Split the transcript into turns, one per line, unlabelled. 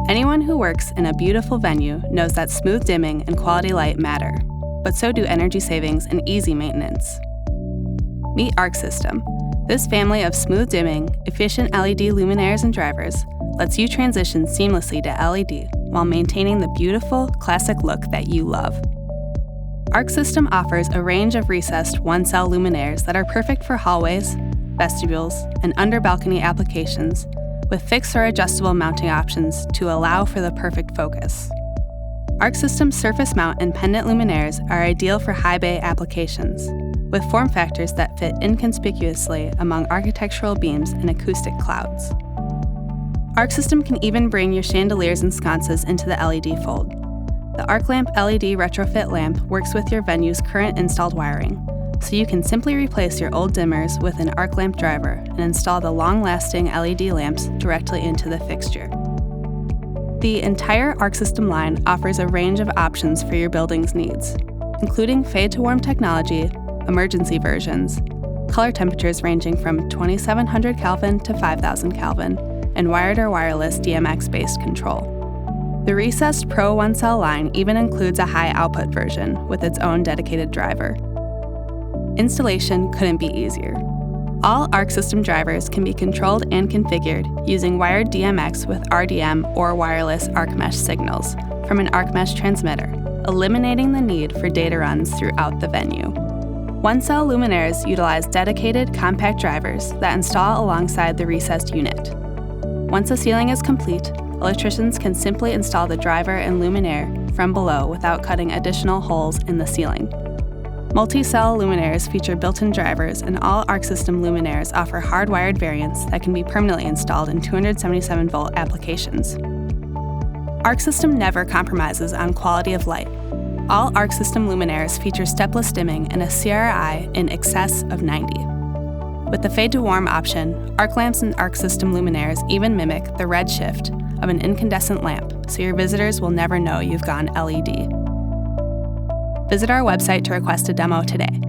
Anyone who works in a beautiful venue knows that smooth dimming and quality light matter, but so do energy savings and easy maintenance. Meet Arc System. This family of smooth dimming, efficient LED luminaires and drivers lets you transition seamlessly to LED while maintaining the beautiful, classic look that you love. Arc System offers a range of recessed one-cell luminaires that are perfect for hallways, vestibules, and under-balcony applications, with fixed or adjustable mounting options to allow for the perfect focus. Arc System's surface mount and pendant luminaires are ideal for high bay applications, with form factors that fit inconspicuously among architectural beams and acoustic clouds. Arc System can even bring your chandeliers and sconces into the LED fold. The Arc Lamp LED retrofit lamp works with your venue's current installed wiring, so you can simply replace your old dimmers with an Arc Lamp driver and install the long-lasting LED lamps directly into the fixture. The entire Arc System line offers a range of options for your building's needs, including fade-to-warm technology, emergency versions, color temperatures ranging from 2700 Kelvin to 5000 Kelvin, and wired or wireless DMX-based control. The recessed Pro one-cell line even includes a high-output version with its own dedicated driver. Installation couldn't be easier. All Arc System drivers can be controlled and configured using wired DMX with RDM or wireless ArcMesh signals from an ArcMesh transmitter, eliminating the need for data runs throughout the venue. One-cell luminaires utilize dedicated compact drivers that install alongside the recessed unit. Once the ceiling is complete, electricians can simply install the driver and luminaire from below without cutting additional holes in the ceiling. Multi-cell luminaires feature built-in drivers, and all Arc System luminaires offer hardwired variants that can be permanently installed in 277-volt applications. Arc System never compromises on quality of light. All Arc System luminaires feature stepless dimming and a CRI in excess of 90. With the fade-to-warm option, arc lamps and Arc System luminaires even mimic the red shift of an incandescent lamp, so your visitors will never know you've gone LED. Visit our website to request a demo today.